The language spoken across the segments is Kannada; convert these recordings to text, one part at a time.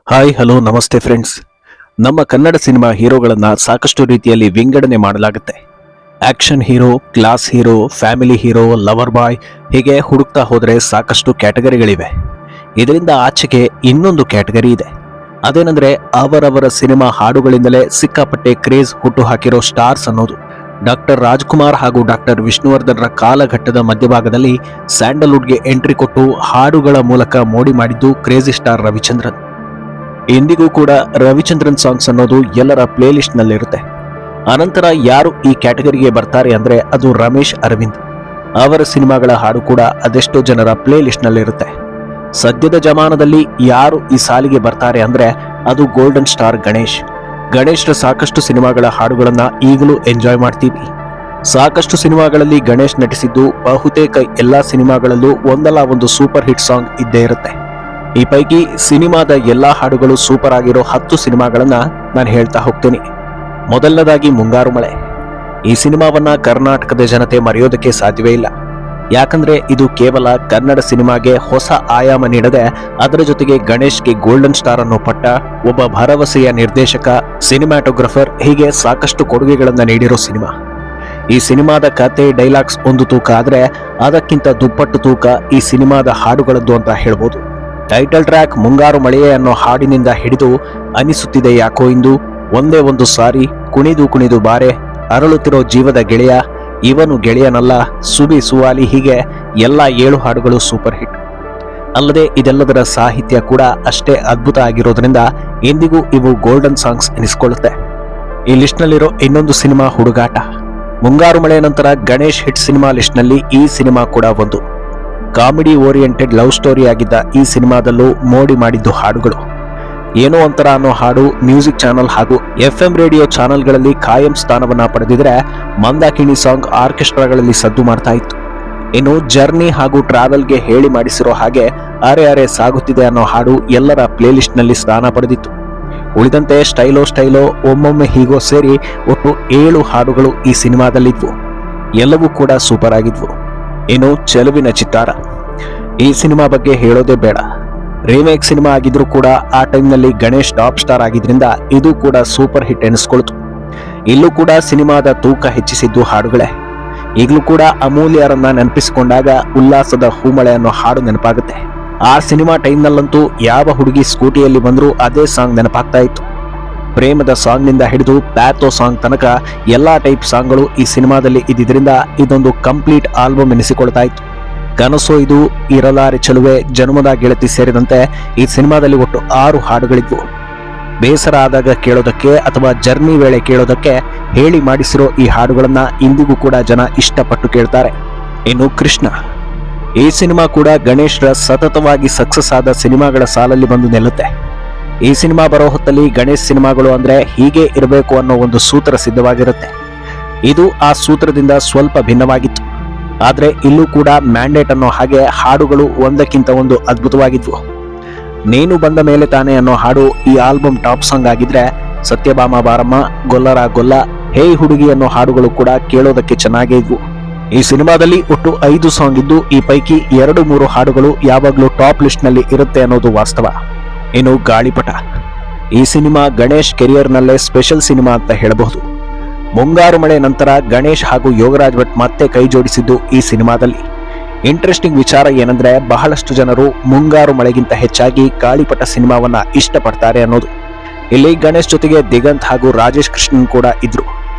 ಹಾಯ್ ಹಲೋ ನಮಸ್ತೆ ಫ್ರೆಂಡ್ಸ್. ನಮ್ಮ ಕನ್ನಡ ಸಿನಿಮಾ ಹೀರೋಗಳನ್ನ ಸಾಕಷ್ಟು ರೀತಿಯಲ್ಲಿ ವಿಂಗಡಣೆ ಮಾಡಲಾಗುತ್ತೆ. Action hero, class hero, family hero, lover boy, ಹೀಗೆ ಹುಡುಕ್ತಾ ಹೋದರೆ ಸಾಕಷ್ಟು ಕ್ಯಾಟಗರಿಗಳಿವೆ. ಇದರಿಂದ ಆಚೆಗೆ ಇನ್ನೊಂದು ಕ್ಯಾಟಗರಿ ಇದೆ. ಅದೇನೆಂದ್ರೆ ಅವರವರ ಸಿನಿಮಾ ಹಾಡುಗಳಿಂದಲೇ ಸಿಕ್ಕಾಪಟ್ಟೆ ಕ್ರೇಜ್ ಹುಟ್ಟು ಹಾಕಿರೋ ಸ್ಟಾರ್ಸ್ ಅನ್ನೋದು. ಡಾಕ್ಟರ್ ರಾಜ್ಕುಮಾರ್ ಹಾಗೂ ಡಾಕ್ಟರ್ ವಿಷ್ಣುವರ್ಧನ್ರ ಕಾಲಘಟ್ಟದ ಮಧ್ಯಭಾಗದಲ್ಲಿ ಸ್ಯಾಂಡಲ್ವುಡ್ಗೆ ಎಂಟ್ರಿ ಕೊಟ್ಟು ಹಾಡುಗಳ ಮೂಲಕ ಮೋಡಿ ಮಾಡಿದ್ದು ಕ್ರೇಜಿ ಸ್ಟಾರ್ ರವಿಚಂದ್ರನ್. ಇಂದಿಗೂ ಕೂಡ ರವಿಚಂದ್ರನ್ ಸಾಂಗ್ಸ್ ಅನ್ನೋದು ಎಲ್ಲರ ಪ್ಲೇ ಲಿಸ್ಟ್ ನಲ್ಲಿರುತ್ತೆ. ಅನಂತರ ಯಾರು ಈ ಕ್ಯಾಟಗರಿಗೆ ಬರ್ತಾರೆ ಅಂದ್ರೆ ಅದು ರಮೇಶ್ ಅರವಿಂದ್. ಅವರ ಸಿನಿಮಾಗಳ ಹಾಡು ಕೂಡ ಅದೆಷ್ಟೋ ಜನರ ಪ್ಲೇ ಲಿಸ್ಟ್ ನಲ್ಲಿರುತ್ತೆ. ಸದ್ಯದ ಜಮಾನದಲ್ಲಿ ಯಾರು ಈ ಸಾಲಿಗೆ ಬರ್ತಾರೆ ಅಂದ್ರೆ ಅದು ಗೋಲ್ಡನ್ ಸ್ಟಾರ್ ಗಣೇಶ್. ಗಣೇಶ್ರ ಸಾಕಷ್ಟು ಸಿನಿಮಾಗಳ ಹಾಡುಗಳನ್ನ ಈಗಲೂ ಎಂಜಾಯ್ ಮಾಡ್ತೀವಿ. ಸಾಕಷ್ಟು ಸಿನಿಮಾಗಳಲ್ಲಿ ಗಣೇಶ್ ನಟಿಸಿದ್ದು ಬಹುತೇಕ ಎಲ್ಲಾ ಸಿನಿಮಾಗಳಲ್ಲೂ ಒಂದಲ್ಲ ಒಂದು ಸೂಪರ್ ಹಿಟ್ ಸಾಂಗ್ ಇದ್ದೇ ಇರುತ್ತೆ. ಈ ಪೈಕಿ ಸಿನಿಮಾದ ಎಲ್ಲಾ ಹಾಡುಗಳು ಸೂಪರ್ ಆಗಿರೋ 10 ಸಿನಿಮಾಗಳನ್ನ ನಾನು ಹೇಳ್ತಾ ಹೋಗ್ತೀನಿ. ಮೊದಲನೇದಾಗಿ ಮುಂಗಾರು ಮಳೆ. ಈ ಸಿನಿಮಾವನ್ನ ಕರ್ನಾಟಕದ ಜನತೆ ಮರೆಯೋದಕ್ಕೆ ಸಾಧ್ಯವೇ ಇಲ್ಲ. ಯಾಕಂದ್ರೆ ಇದು ಕೇವಲ ಕನ್ನಡ ಸಿನಿಮಾಗೆ ಹೊಸ ಆಯಾಮ ನೀಡದೆ ಅದರ ಜೊತೆಗೆ ಗಣೇಶ್ಗೆ ಗೋಲ್ಡನ್ ಸ್ಟಾರ್ ಅನ್ನೋ ಪಟ್ಟ, ಒಬ್ಬ ಭರವಸೆಯ ನಿರ್ದೇಶಕ, ಸಿನಿಮ್ಯಾಟೋಗ್ರಫರ್, ಹೀಗೆ ಸಾಕಷ್ಟು ಕೊಡುಗೆಗಳನ್ನ ನೀಡಿರೋ ಸಿನಿಮಾ. ಈ ಸಿನಿಮಾದ ಕತೆ, ಡೈಲಾಗ್ಸ್ ಒಂದು ತೂಕ ಆದ್ರೆ ಅದಕ್ಕಿಂತ ದುಪ್ಪಟ್ಟು ತೂಕ ಈ ಸಿನಿಮಾದ ಹಾಡುಗಳದ್ದು ಅಂತ ಹೇಳ್ಬೋದು. ಟೈಟಲ್ ಟ್ರ್ಯಾಕ್ ಮುಂಗಾರು ಮಳೆಯೇ ಅನ್ನೋ ಹಾಡಿನಿಂದ ಹಿಡಿದು ಅನಿಸುತ್ತಿದೆ ಯಾಕೋ ಇಂದು, ಒಂದೇ ಒಂದು ಸಾರಿ, ಕುಣಿದು ಕುಣಿದು ಬಾರೆ, ಅರಳುತ್ತಿರೋ ಜೀವದ ಗೆಳೆಯ, ಇವನು ಗೆಳೆಯನಲ್ಲ, ಸುಬಿ ಸುವಾಲಿ, ಹೀಗೆ ಎಲ್ಲ 7 ಹಾಡುಗಳು ಸೂಪರ್ ಹಿಟ್. ಅಲ್ಲದೆ ಇದೆಲ್ಲದರ ಸಾಹಿತ್ಯ ಕೂಡ ಅಷ್ಟೇ ಅದ್ಭುತ ಆಗಿರೋದ್ರಿಂದ ಎಂದಿಗೂ ಇವು ಗೋಲ್ಡನ್ ಸಾಂಗ್ಸ್ ಎನಿಸಿಕೊಳ್ಳುತ್ತೆ. ಈ ಲಿಸ್ಟ್ನಲ್ಲಿರೋ ಇನ್ನೊಂದು ಸಿನಿಮಾ ಹುಡುಗಾಟ. ಮುಂಗಾರು ಮಳೆ ನಂತರ ಗಣೇಶ್ ಹಿಟ್ ಸಿನಿಮಾ ಲಿಸ್ಟ್ನಲ್ಲಿ ಈ ಸಿನಿಮಾ ಕೂಡ ಒಂದು. ಕಾಮಿಡಿ ಓರಿಯೆಂಟೆಡ್ ಲವ್ ಸ್ಟೋರಿ ಆಗಿದ್ದ ಈ ಸಿನಿಮಾದಲ್ಲೂ ಮೋಡಿ ಮಾಡಿದ್ದು ಹಾಡುಗಳು. ಏನೋ ಒಂಥರ ಅನ್ನೋ ಹಾಡು ಮ್ಯೂಸಿಕ್ ಚಾನಲ್ ಹಾಗೂ FM ರೇಡಿಯೋ ಚಾನಲ್ಗಳಲ್ಲಿ ಕಾಯಂ ಸ್ಥಾನವನ್ನ ಪಡೆದಿದ್ರೆ, ಮಂದಾಕಿಣಿ ಸಾಂಗ್ ಆರ್ಕೆಸ್ಟ್ರಾಗಳಲ್ಲಿ ಸದ್ದು ಮಾಡ್ತಾ ಇತ್ತು. ಇನ್ನು ಜರ್ನಿ ಹಾಗೂ ಟ್ರಾವೆಲ್ಗೆ ಹೇಳಿ ಮಾಡಿಸಿರೋ ಹಾಗೆ ಅರೆ ಅರೆ ಸಾಗುತ್ತಿದೆ ಅನ್ನೋ ಹಾಡು ಎಲ್ಲರ ಪ್ಲೇ ಲಿಸ್ಟ್ ನಲ್ಲಿ ಸ್ಥಾನ ಪಡೆದಿತ್ತು. ಉಳಿದಂತೆ ಸ್ಟೈಲೋ ಸ್ಟೈಲೋ, ಒಮ್ಮೊಮ್ಮೆ ಹೀಗೋ ಸೇರಿ ಒಟ್ಟು 7 ಹಾಡುಗಳು ಈ ಸಿನಿಮಾದಲ್ಲಿದ್ವು. ಎಲ್ಲವೂ ಕೂಡ ಸೂಪರ್ ಆಗಿದ್ವು. ಇನ್ನು ಚೆಲುವಿನ ಚಿತ್ತಾರ. ಈ ಸಿನಿಮಾ ಬಗ್ಗೆ ಹೇಳೋದೇ ಬೇಡ. ರೀಮೇಕ್ ಸಿನಿಮಾ ಆಗಿದ್ರೂ ಕೂಡ ಆ ಟೈಮ್ನಲ್ಲಿ ಗಣೇಶ್ ಟಾಪ್ ಸ್ಟಾರ್ ಆಗಿದ್ರಿಂದ ಇದು ಕೂಡ ಸೂಪರ್ ಹಿಟ್ ಎನಿಸ್ಕೊಳ್ತು. ಇಲ್ಲೂ ಕೂಡ ಸಿನಿಮಾದ ತೂಕ ಹೆಚ್ಚಿಸಿದ್ದು ಹಾಡುಗಳೇ. ಈಗಲೂ ಕೂಡ ಅಮೂಲ್ಯರನ್ನ ನೆನಪಿಸಿಕೊಂಡಾಗ ಉಲ್ಲಾಸದ ಹೂಮಳೆ ಅನ್ನೋ ಹಾಡು ನೆನಪಾಗುತ್ತೆ. ಆ ಸಿನಿಮಾ ಟೈಮ್ನಲ್ಲಂತೂ ಯಾವ ಹುಡುಗಿ ಸ್ಕೂಟಿಯಲ್ಲಿ ಬಂದರೂ ಅದೇ ಸಾಂಗ್ ನೆನಪಾಗ್ತಾ ಇತ್ತು. ಪ್ರೇಮದ ಸಾಂಗ್ನಿಂದ ಹಿಡಿದು ಪ್ಯಾಥೋ ಸಾಂಗ್ ತನಕ ಎಲ್ಲಾ ಟೈಪ್ ಸಾಂಗ್ಗಳು ಈ ಸಿನಿಮಾದಲ್ಲಿ ಇದ್ದಿದ್ರಿಂದ ಇದೊಂದು ಕಂಪ್ಲೀಟ್ ಆಲ್ಬಮ್ ಎನಿಸಿಕೊಳ್ತಾ ಇತ್ತು. ಕನಸೋ ಇದು, ಇರಲಾರೆ ಚೆಲುವೆ, ಜನ್ಮದ ಗೆಳತಿ ಸೇರಿದಂತೆ ಈ ಸಿನಿಮಾದಲ್ಲಿ ಒಟ್ಟು 6 ಹಾಡುಗಳಿದ್ವು. ಬೇಸರ ಆದಾಗ ಕೇಳೋದಕ್ಕೆ ಅಥವಾ ಜರ್ನಿ ವೇಳೆ ಕೇಳೋದಕ್ಕೆ ಹೇಳಿ ಮಾಡಿಸಿರೋ ಈ ಹಾಡುಗಳನ್ನ ಇಂದಿಗೂ ಕೂಡ ಜನ ಇಷ್ಟಪಟ್ಟು ಕೇಳ್ತಾರೆ. ಇನ್ನು ಕೃಷ್ಣ. ಈ ಸಿನಿಮಾ ಕೂಡ ಗಣೇಶ್ರ ಸತತವಾಗಿ ಸಕ್ಸಸ್ ಆದ ಸಿನಿಮಾಗಳ ಸಾಲಲ್ಲಿ ಬಂದು ನಿಲ್ಲುತ್ತೆ. ಈ ಸಿನಿಮಾ ಬರೋ ಹೊತ್ತಲ್ಲಿ ಗಣೇಶ್ ಸಿನಿಮಾಗಳು ಅಂದ್ರೆ ಹೀಗೆ ಇರಬೇಕು ಅನ್ನೋ ಒಂದು ಸೂತ್ರ ಸಿದ್ಧವಾಗಿರುತ್ತೆ. ಇದು ಆ ಸೂತ್ರದಿಂದ ಸ್ವಲ್ಪ ಭಿನ್ನವಾಗಿತ್ತು. ಆದ್ರೆ ಇಲ್ಲೂ ಕೂಡ ಮ್ಯಾಂಡೇಟ್ ಅನ್ನೋ ಹಾಗೆ ಹಾಡುಗಳು ಒಂದಕ್ಕಿಂತ ಒಂದು ಅದ್ಭುತವಾಗಿದ್ವು. ನೀನು ಬಂದ ಮೇಲೆ ತಾನೆ ಅನ್ನೋ ಹಾಡು ಈ ಆಲ್ಬಮ್ ಟಾಪ್ ಸಾಂಗ್ ಆಗಿದ್ರೆ, ಸತ್ಯಭಾಮ ಬಾರಮ್ಮ, ಗೊಲ್ಲರ ಗೊಲ್ಲ, ಹೇ ಹುಡುಗಿ ಅನ್ನೋ ಹಾಡುಗಳು ಕೂಡ ಕೇಳೋದಕ್ಕೆ ಚೆನ್ನಾಗೇ ಇದ್ವು. ಈ ಸಿನಿಮಾದಲ್ಲಿ ಒಟ್ಟು 5 ಸಾಂಗ್ ಇದ್ದು ಈ ಪೈಕಿ 2-3 ಹಾಡುಗಳು ಯಾವಾಗ್ಲೂ ಟಾಪ್ ಲಿಸ್ಟ್ ನಲ್ಲಿ ಇರುತ್ತೆ ಅನ್ನೋದು ವಾಸ್ತವ. ಇನ್ನು ಗಾಳಿಪಟ. ಈ ಸಿನಿಮಾ ಗಣೇಶ್ ಕೆರಿಯರ್ನಲ್ಲೇ ಸ್ಪೆಷಲ್ ಸಿನಿಮಾ ಅಂತ ಹೇಳಬಹುದು. ಮುಂಗಾರು ಮಳೆ ನಂತರ ಗಣೇಶ್ ಹಾಗೂ ಯೋಗರಾಜ್ ಭಟ್ ಮತ್ತೆ ಕೈ ಜೋಡಿಸಿದ್ದು ಈ ಸಿನಿಮಾದಲ್ಲಿ. ಇಂಟ್ರೆಸ್ಟಿಂಗ್ ವಿಚಾರ ಏನಂದ್ರೆ, ಬಹಳಷ್ಟು ಜನರು ಮುಂಗಾರು ಮಳೆಗಿಂತ ಹೆಚ್ಚಾಗಿ ಗಾಳಿಪಟ ಸಿನಿಮಾವನ್ನ ಇಷ್ಟಪಡ್ತಾರೆ ಅನ್ನೋದು. ಇಲ್ಲಿ ಗಣೇಶ್ ಜೊತೆಗೆ ದಿಗಂತ್ ಹಾಗೂ ರಾಜೇಶ್ ಕೃಷ್ಣನ್ ಕೂಡ ಇದ್ರು.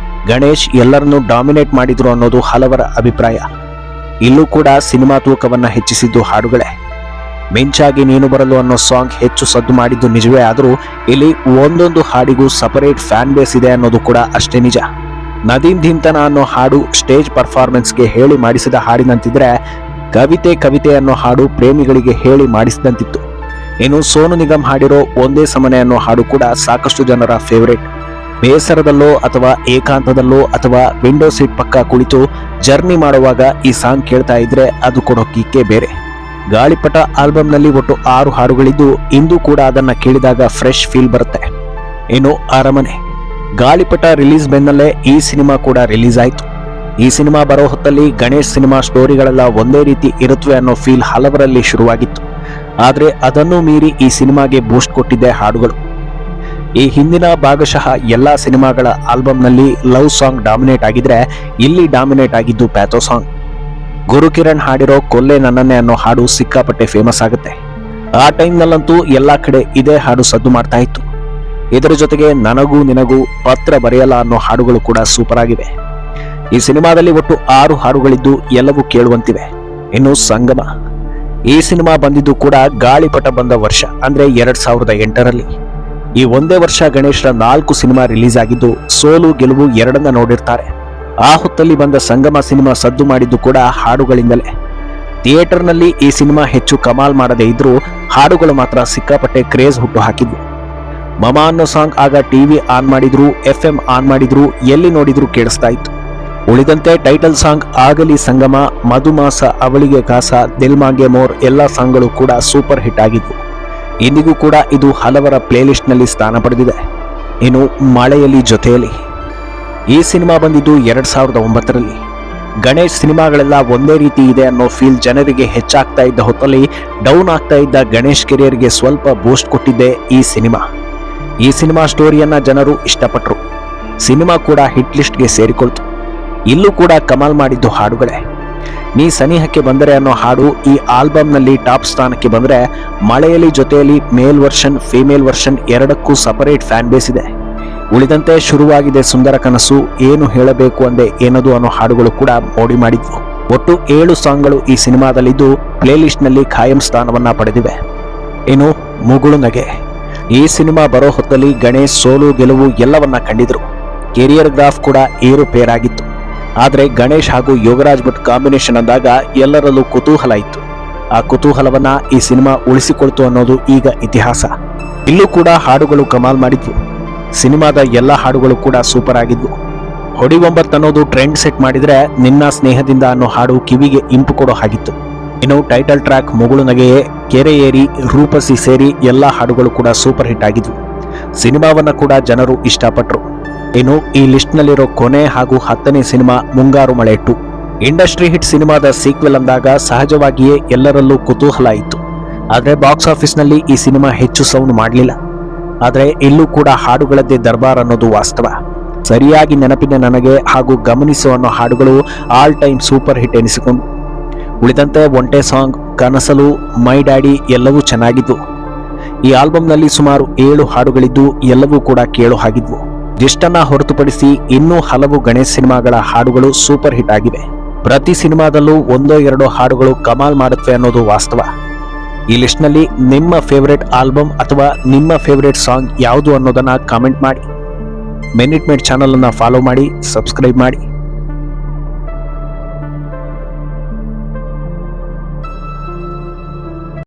ಗಣೇಶ್ ಎಲ್ಲರನ್ನೂ ಡಾಮಿನೇಟ್ ಮಾಡಿದ್ರು ಅನ್ನೋದು ಹಲವರ ಅಭಿಪ್ರಾಯ. ಇಲ್ಲೂ ಕೂಡ ಸಿನಿಮಾ ತೂಕವನ್ನ ಹೆಚ್ಚಿಸಿದ್ದು ಹಾಡುಗಳೇ. ಮಿಂಚಾಗಿ ನೀನು ಬರಲು ಅನ್ನೋ ಸಾಂಗ್ ಹೆಚ್ಚು ಸದ್ದು ಮಾಡಿದ್ದು ನಿಜವೇ ಆದರೂ ಇಲ್ಲಿ ಒಂದೊಂದು ಹಾಡಿಗೂ ಸಪರೇಟ್ ಫ್ಯಾನ್ ಬೇಸ್ ಇದೆ ಅನ್ನೋದು ಕೂಡ ಅಷ್ಟೇ ನಿಜ. ನದೀನ್ ಧಿಂತನ ಅನ್ನೋ ಹಾಡು ಸ್ಟೇಜ್ ಪರ್ಫಾರ್ಮೆನ್ಸ್ಗೆ ಹೇಳಿ ಮಾಡಿಸಿದ ಹಾಡಿನಂತಿದ್ರೆ, ಕವಿತೆ ಕವಿತೆ ಅನ್ನೋ ಹಾಡು ಪ್ರೇಮಿಗಳಿಗೆ ಹೇಳಿ ಮಾಡಿಸಿದಂತಿತ್ತು. ಇನ್ನು ಸೋನು ನಿಗಮ್ ಹಾಡಿರೋ ಒಂದೇ ಸಮನೆ ಅನ್ನೋ ಹಾಡು ಕೂಡ ಸಾಕಷ್ಟು ಜನರ ಫೇವರೇಟ್. ಬೇಸರದಲ್ಲೋ ಅಥವಾ ಏಕಾಂತದಲ್ಲೋ ಅಥವಾ ವಿಂಡೋ ಸೀಟ್ ಪಕ್ಕ ಕುಳಿತು ಜರ್ನಿ ಮಾಡುವಾಗ ಈ ಸಾಂಗ್ ಕೇಳ್ತಾ ಇದ್ರೆ ಅದು ಕೊಡೋ ಕಿಕ್ಕೇ ಬೇರೆ. ಗಾಳಿಪಟ ಆಲ್ಬಮ್ನಲ್ಲಿ ಒಟ್ಟು 6 ಹಾಡುಗಳಿದ್ದು ಇಂದು ಕೂಡ ಅದನ್ನ ಕೇಳಿದಾಗ ಫ್ರೆಶ್ ಫೀಲ್ ಬರುತ್ತೆ. ಇನ್ನು ಅರಮನೆ. ಗಾಳಿಪಟ ರಿಲೀಸ್ ಬೆನ್ನಲ್ಲೇ ಈ ಸಿನಿಮಾ ಕೂಡ ರಿಲೀಸ್ ಆಯ್ತು. ಈ ಸಿನಿಮಾ ಬರೋ ಹೊತ್ತಲ್ಲಿ ಗಣೇಶ್ ಸಿನಿಮಾ ಸ್ಟೋರಿಗಳೆಲ್ಲ ಒಂದೇ ರೀತಿ ಇರುತ್ತವೆ ಅನ್ನೋ ಫೀಲ್ ಹಲವರಲ್ಲಿ ಶುರುವಾಗಿತ್ತು. ಆದರೆ ಅದನ್ನು ಮೀರಿ ಈ ಸಿನಿಮಾಗೆ ಬೂಸ್ಟ್ ಕೊಟ್ಟಿದ್ದೆ ಹಾಡುಗಳು. ಈ ಹಿಂದಿನ ಭಾಗಶಃ ಎಲ್ಲಾ ಸಿನಿಮಾಗಳ ಆಲ್ಬಂನಲ್ಲಿ ಲವ್ ಸಾಂಗ್ ಡಾಮಿನೇಟ್ ಆಗಿದ್ರೆ ಇಲ್ಲಿ ಡಾಮಿನೇಟ್ ಆಗಿದ್ದು ಪ್ಯಾಥೋ ಸಾಂಗ್. ಗುರುಕಿರಣ್ ಹಾಡಿರೋ ಕೊಲ್ಲೆ ನನ್ನನ್ನೇ ಅನ್ನೋ ಹಾಡು ಸಿಕ್ಕಾಪಟ್ಟೆ ಫೇಮಸ್ ಆಗುತ್ತೆ. ಆ ಟೈಮ್ನಲ್ಲಂತೂ ಎಲ್ಲಾ ಕಡೆ ಇದೇ ಹಾಡು ಸದ್ದು ಮಾಡ್ತಾ ಇತ್ತು. ಇದರ ಜೊತೆಗೆ ನನಗೂ ನಿನಗೂ ಪತ್ರ ಬರೆಯಲ್ಲ ಅನ್ನೋ ಹಾಡುಗಳು ಕೂಡ ಸೂಪರ್ ಆಗಿವೆ. ಈ ಸಿನಿಮಾದಲ್ಲಿ ಒಟ್ಟು 6 ಹಾಡುಗಳಿದ್ದು ಎಲ್ಲವೂ ಕೇಳುವಂತಿವೆ. ಇನ್ನು ಸಂಗಮ, ಈ ಸಿನಿಮಾ ಬಂದಿದ್ದು ಕೂಡ ಗಾಳಿಪಟ ಬಂದ ವರ್ಷ, ಅಂದ್ರೆ 2008ರಲ್ಲಿ. ಈ ಒಂದೇ ವರ್ಷ ಗಣೇಶ್ರ 4 ಸಿನಿಮಾ ರಿಲೀಸ್ ಆಗಿದ್ದು ಸೋಲು ಗೆಲುವು ಎರಡನ್ನ ನೋಡಿರ್ತಾರೆ. ಆ ಹೊತ್ತಲ್ಲಿ ಬಂದ ಸಂಗಮ ಸಿನಿಮಾ ಸದ್ದು ಮಾಡಿದ್ದು ಕೂಡ ಹಾಡುಗಳಿಂದಲೇ. ಥಿಯೇಟರ್ನಲ್ಲಿ ಈ ಸಿನಿಮಾ ಹೆಚ್ಚು ಕಮಾಲ್ ಮಾಡದೇ ಇದ್ರೂ ಹಾಡುಗಳು ಮಾತ್ರ ಸಿಕ್ಕಾಪಟ್ಟೆ ಕ್ರೇಜ್ ಹುಟ್ಟು ಹಾಕಿದ್ವು. ಮಮ ಅನ್ನೋ ಸಾಂಗ್ ಆಗ ಟಿವಿ ಆನ್ ಮಾಡಿದ್ರು, FM ಆನ್ ಮಾಡಿದ್ರು, ಎಲ್ಲಿ ನೋಡಿದ್ರು ಕೇಳಿಸ್ತಾ ಇತ್ತು. ಉಳಿದಂತೆ ಟೈಟಲ್ ಸಾಂಗ್ ಆಗಲಿ ಸಂಗಮ, ಮಧುಮಾಸ, ಅವಳಿಗೆ ಕಾಸ, ದಿಲ್ ಮಾಂಗೆ ಮೋರ್ ಎಲ್ಲ ಸಾಂಗ್ಗಳು ಕೂಡ ಸೂಪರ್ ಹಿಟ್ ಆಗಿದ್ವು. ಇಂದಿಗೂ ಕೂಡ ಇದು ಹಲವರ ಪ್ಲೇಲಿಸ್ಟ್ನಲ್ಲಿ ಸ್ಥಾನ ಪಡೆದಿದೆ. ಇನ್ನು ಮಳೆಯಲ್ಲಿ ಜೊತೆಯಲ್ಲಿ, ಈ ಸಿನಿಮಾ ಬಂದಿದ್ದು 2009ರಲ್ಲಿ. ಗಣೇಶ್ ಸಿನಿಮಾಗಳೆಲ್ಲ ಒಂದೇ ರೀತಿ ಇದೆ ಅನ್ನೋ ಫೀಲ್ ಜನರಿಗೆ ಹೆಚ್ಚಾಗ್ತಾ ಇದ್ದ ಹೊತ್ತಲ್ಲಿ ಡೌನ್ ಆಗ್ತಾ ಇದ್ದ ಗಣೇಶ್ ಕೆರಿಯರ್ಗೆ ಸ್ವಲ್ಪ ಬೂಸ್ಟ್ ಕೊಟ್ಟಿದ್ದೆ ಈ ಸಿನಿಮಾ. ಈ ಸಿನಿಮಾ ಸ್ಟೋರಿಯನ್ನ ಜನರು ಇಷ್ಟಪಟ್ಟರು. ಸಿನಿಮಾ ಕೂಡ ಹಿಟ್ ಲಿಸ್ಟ್ಗೆ ಸೇರಿಕೊಳ್ತು. ಇಲ್ಲೂ ಕೂಡ ಕಮಾಲ್ ಮಾಡಿದ್ದು ಹಾಡುಗಳೇ. ನೀ ಸನಿಹಕ್ಕೆ ಬಂದರೆ ಅನ್ನೋ ಹಾಡು ಈ ಆಲ್ಬಂನಲ್ಲಿ ಟಾಪ್ ಸ್ಥಾನಕ್ಕೆ ಬಂದರೆ, ಮಳೆಯಲ್ಲಿ ಜೊತೆಯಲ್ಲಿ ಮೇಲ್ ವರ್ಷನ್ ಫೀಮೇಲ್ ವರ್ಷನ್ ಎರಡಕ್ಕೂ ಸಪರೇಟ್ ಫ್ಯಾನ್ ಬೇಸ್ ಇದೆ. ಉಳಿದಂತೆ ಶುರುವಾಗಿದೆ ಸುಂದರ ಕನಸು, ಏನು ಹೇಳಬೇಕು ಅಂದೆ ಏನದು ಅನ್ನೋ ಹಾಡುಗಳು ಕೂಡ ಮೋಡಿ ಮಾಡಿದ್ವು. ಒಟ್ಟು 7 ಸಾಂಗ್ಗಳು ಈ ಸಿನಿಮಾದಲ್ಲಿದ್ದು ಪ್ಲೇಲಿಸ್ಟ್ನಲ್ಲಿ ಖಾಯಂ ಸ್ಥಾನವನ್ನ ಪಡೆದಿವೆ. ಇನ್ನು ಮುಗುಳು ನಗೆ, ಈ ಸಿನಿಮಾ ಬರೋ ಹೊತ್ತಲ್ಲಿ ಗಣೇಶ್ ಸೋಲು ಗೆಲುವು ಎಲ್ಲವನ್ನ ಕಂಡಿದ್ರು. ಕೆರಿಯರ್ ಗ್ರಾಫ್ ಕೂಡ ಏರುಪೇರಾಗಿತ್ತು. ಆದರೆ ಗಣೇಶ್ ಹಾಗೂ ಯೋಗರಾಜ್ ಭಟ್ ಕಾಂಬಿನೇಷನ್ ಅಂದಾಗ ಎಲ್ಲರಲ್ಲೂ ಕುತೂಹಲ ಇತ್ತು. ಆ ಕುತೂಹಲವನ್ನ ಈ ಸಿನಿಮಾ ಉಳಿಸಿಕೊಳ್ತು ಅನ್ನೋದು ಈಗ ಇತಿಹಾಸ. ಇಲ್ಲೂ ಕೂಡ ಹಾಡುಗಳು ಕಮಾಲ್ ಮಾಡಿದ್ವು. ಸಿನಿಮಾದ ಎಲ್ಲ ಹಾಡುಗಳು ಕೂಡ ಸೂಪರ್ ಆಗಿದ್ವು. ಹೊಡಿ 9 ಅನ್ನೋದು ಟ್ರೆಂಡ್ ಸೆಟ್ ಮಾಡಿದ್ರೆ, ನಿನ್ನ ಸ್ನೇಹದಿಂದ ಅನ್ನೋ ಹಾಡು ಕಿವಿಗೆ ಇಂಪು ಕೊಡೋ ಹಾಗಿತ್ತು. ಇನ್ನು ಟೈಟಲ್ ಟ್ರ್ಯಾಕ್ ಮುಗುಳು ನಗೆಯೇ, ಕೆರೆ ಏರಿ, ರೂಪಸಿ ಸೇರಿ ಎಲ್ಲ ಹಾಡುಗಳು ಕೂಡ ಸೂಪರ್ ಹಿಟ್ ಆಗಿದ್ವು. ಸಿನಿಮಾವನ್ನ ಕೂಡ ಜನರು ಇಷ್ಟಪಟ್ಟರು. ಇನ್ನು ಈ ಲಿಸ್ಟ್ನಲ್ಲಿರೋ ಕೊನೆ ಹಾಗೂ 10ನೇ ಸಿನಿಮಾ ಮುಂಗಾರು ಮಳೆ 2. ಇಂಡಸ್ಟ್ರಿ ಹಿಟ್ ಸಿನಿಮಾದ ಸೀಕ್ವೆಲ್ ಅಂದಾಗ ಸಹಜವಾಗಿಯೇ ಎಲ್ಲರಲ್ಲೂ ಕುತೂಹಲ ಇತ್ತು. ಆದರೆ ಬಾಕ್ಸ್ ಆಫೀಸ್ನಲ್ಲಿ ಈ ಸಿನಿಮಾ ಹೆಚ್ಚು ಸೌಂಡ್ ಮಾಡಲಿಲ್ಲ. ಆದರೆ ಇಲ್ಲೂ ಕೂಡ ಹಾಡುಗಳದ್ದೇ ದರ್ಬಾರ್ ಅನ್ನೋದು ವಾಸ್ತವ. ಸರಿಯಾಗಿ ನೆನಪಿನ ನನಗೆ ಹಾಗೂ ಗಮನಿಸು ಅನ್ನೋ ಹಾಡುಗಳು ಆಲ್ ಟೈಮ್ ಸೂಪರ್ ಹಿಟ್ ಎನಿಸಿಕೊಂಡು, ಉಳಿದಂತೆ ಒಂಟೆ ಸಾಂಗ್, ಕನಸಲು, ಮೈ ಡ್ಯಾಡಿ ಎಲ್ಲವೂ ಚೆನ್ನಾಗಿದ್ವು. ಈ ಆಲ್ಬಂನಲ್ಲಿ ಸುಮಾರು 7 ಹಾಡುಗಳಿದ್ದು ಎಲ್ಲವೂ ಕೂಡ ಕೇಳೋ ಹಾಗಿದ್ವು. ಇಷ್ಟನ್ನ ಹೊರತುಪಡಿಸಿ ಇನ್ನೂ ಹಲವು ಗಣೇಶ್ ಸಿನಿಮಾಗಳ ಹಾಡುಗಳು ಸೂಪರ್ ಹಿಟ್ ಆಗಿವೆ. ಪ್ರತಿ ಸಿನಿಮಾದಲ್ಲೂ 1-2 ಹಾಡುಗಳು ಕಮಾಲ್ ಮಾಡುತ್ತವೆ ಅನ್ನೋದು ವಾಸ್ತವ. ಈ ಲಿಸ್ಟ್ನಲ್ಲಿ ನಿಮ್ಮ ಫೇವರೇಟ್ ಆಲ್ಬಮ್ ಅಥವಾ ನಿಮ್ಮ ಫೇವರೇಟ್ ಸಾಂಗ್ ಯಾವುದು ಅನ್ನೋದನ್ನ ಕಾಮೆಂಟ್ ಮಾಡಿ. ಮಿನಿಟ್ ಮೇಡ್ ಚಾನಲ್ ಅನ್ನ ಫಾಲೋ ಮಾಡಿ, ಸಬ್ಸ್ಕ್ರೈಬ್ ಮಾಡಿ.